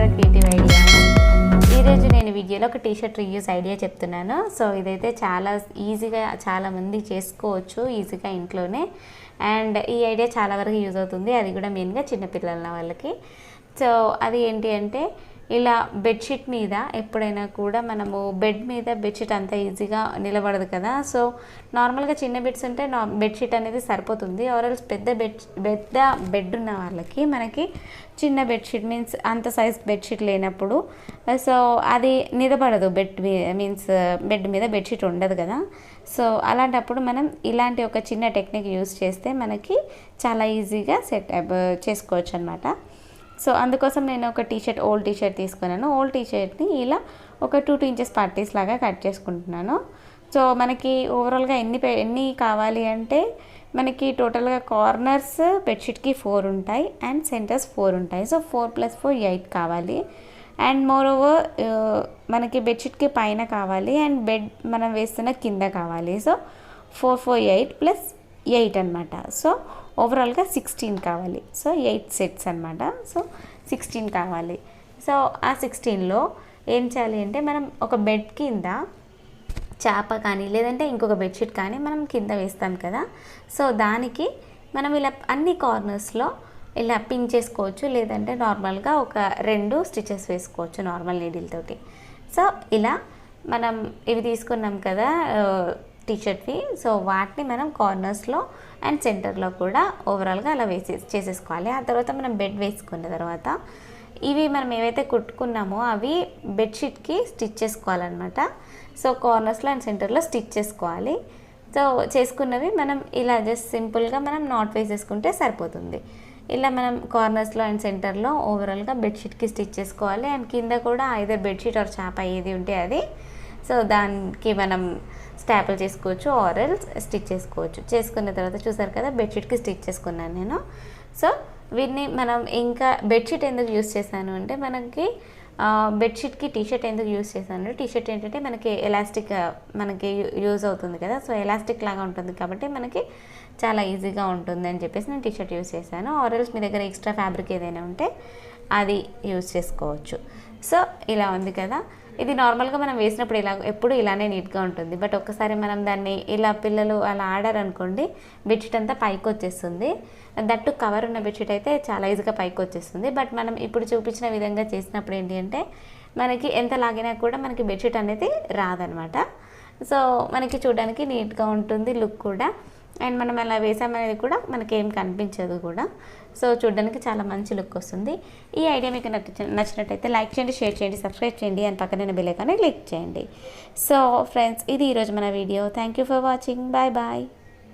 To creative idea. ఈరోజు నేను వీడియోలో ఒక టీషర్ట్ రీయూజ్ ఐడియా చెప్తున్నాను. సో ఇదైతే చాలా ఈజీగా చాలామంది చేసుకోవచ్చు ఈజీగా ఇంట్లోనే. అండ్ ఈ ఐడియా చాలా వరకు యూజ్ అవుతుంది, అది కూడా మెయిన్గా చిన్నపిల్లల వాళ్ళకి. సో అది ఏంటి అంటే, ఇలా బెడ్షీట్ మీద ఎప్పుడైనా కూడా మనము బెడ్ మీద బెడ్షీట్ అంత ఈజీగా నిలబడదు కదా. సో నార్మల్గా చిన్న బెడ్స్ ఉంటే బెడ్షీట్ అనేది సరిపోతుంది. ఆర్ఎల్స్ పెద్ద బెడ్ ఉన్న వాళ్ళకి మనకి చిన్న బెడ్షీట్ మీన్స్ అంత సైజ్ బెడ్షీట్ లేనప్పుడు సో అది నిలబడదు. బెడ్ మీద బెడ్షీట్ ఉండదు కదా. సో అలాంటప్పుడు మనం ఇలాంటి ఒక చిన్న టెక్నిక్ యూస్ చేస్తే మనకి చాలా ఈజీగా సెట్ చేసుకోవచ్చు అనమాట. సో అందుకోసం నేను ఒక ఓల్డ్ టీషర్ట్ తీసుకున్నాను. ఓల్డ్ టీషర్ట్ని ఇలా ఒక 2 ఇంచెస్ పట్టీస్ లాగా కట్ చేసుకుంటున్నాను. సో మనకి ఓవరాల్గా ఎన్ని కావాలి అంటే, మనకి టోటల్గా కార్నర్స్ బెడ్షీట్కి 4 ఉంటాయి అండ్ సెంటర్స్ 4 ఉంటాయి. సో 4 + 4 8 కావాలి. అండ్ మోర్ ఓవర్ మనకి బెడ్షీట్కి పైన కావాలి అండ్ బెడ్ మనం వేస్తున్న కింద కావాలి. సో 4 4 8 + 8 అనమాట. సో ఓవరాల్గా 16 కావాలి. సో 8 సెట్స్ అనమాట. సో 16 కావాలి. సో ఆ 16లో ఏం చేయాలి అంటే, మనం ఒక బెడ్ కింద చాప కానీ లేదంటే ఇంకొక బెడ్షీట్ కానీ మనం కింద వేస్తాం కదా. సో దానికి మనం ఇలా అన్ని కార్నర్స్లో ఇలా పిన్ చేసుకోవచ్చు, లేదంటే నార్మల్గా ఒక 2 స్టిచెస్ వేసుకోవచ్చు నార్మల్ నీడిల్ తోటి. సో ఇలా మనం ఇవి తీసుకున్నాం కదా టీషర్ట్వి. సో వాటిని మనం కార్నర్స్లో అండ్ సెంటర్లో కూడా ఓవరాల్గా అలా చేసేసుకోవాలి. ఆ తర్వాత మనం బెడ్ వేసుకున్న తర్వాత ఇవి మనం ఏవైతే కుట్టుకున్నామో అవి బెడ్షీట్కి స్టిచ్ చేసుకోవాలన్నమాట. సో కార్నర్స్లో అండ్ సెంటర్లో స్టిచ్ చేసుకోవాలి. సో చేసుకున్నవి మనం ఇలా జస్ట్ సింపుల్గా మనం నాట్ వేసేసుకుంటే సరిపోతుంది. ఇలా మనం కార్నర్స్లో అండ్ సెంటర్లో ఓవరాల్గా బెడ్షీట్కి స్టిచ్ చేసుకోవాలి. అండ్ కింద కూడా ఐదర్ బెడ్షీట్ ఆర్ చాప ఏది ఉంటే అది. సో దానికి మనం స్టాపుల్ చేసుకోవచ్చు ఆర్ఎల్స్ స్టిచ్ చేసుకోవచ్చు. చేసుకున్న తర్వాత చూసారు కదా బెడ్షీట్కి స్టిచ్ చేసుకున్నాను నేను. సో వీటిని మనం ఇంకా బెడ్షీట్ ఎందుకు యూస్ చేశాను అంటే, మనకి బెడ్షీట్కి టీషర్ట్ ఎందుకు యూస్ చేశాను, టీషర్ట్ ఏంటంటే మనకి ఎలాస్టిక్ మనకి యూజ్ అవుతుంది కదా. సో ఎలాస్టిక్ లాగా ఉంటుంది కాబట్టి మనకి చాలా ఈజీగా ఉంటుంది అని చెప్పేసి నేను టీషర్ట్ యూస్ చేశాను. ఆర్ఎల్స్ మీ దగ్గర ఎక్స్ట్రా ఫ్యాబ్రిక్ ఏదైనా ఉంటే అది యూజ్ చేసుకోవచ్చు. సో ఇలా ఉంది కదా. ఇది నార్మల్గా మనం వేసినప్పుడు ఎప్పుడు ఇలానే నీట్గా ఉంటుంది. బట్ ఒక్కసారి మనం దాన్ని ఇలా పిల్లలు అలా ఆడారనుకోండి, బెడ్షీట్ అంతా పైకి వచ్చేస్తుంది. దట్టు కవర్ ఉన్న బెడ్షీట్ అయితే చాలా ఈజీగా పైకి వచ్చేస్తుంది. బట్ మనం ఇప్పుడు చూపించిన విధంగా చేసినప్పుడు ఏంటి అంటే, మనకి ఎంత లాగినా కూడా మనకి బెడ్షీట్ అనేది రాదనమాట. సో మనకి చూడడానికి నీట్గా ఉంటుంది లుక్ కూడా. అండ్ మనం అలా వేసామనేది కూడా మనకి ఏం కనిపించదు కూడా. సో చూడడానికి చాలా మంచి లుక్ వస్తుంది. ఈ ఐడియా మీకు నచ్చినట్టయితే లైక్ చేయండి, షేర్ చేయండి, సబ్స్క్రైబ్ చేయండి అండ్ పక్కన బెల్ ఐకాన్ని క్లిక్ చేయండి. సో ఫ్రెండ్స్, ఇది ఈరోజు మన video. Thank you for watching. Bye bye.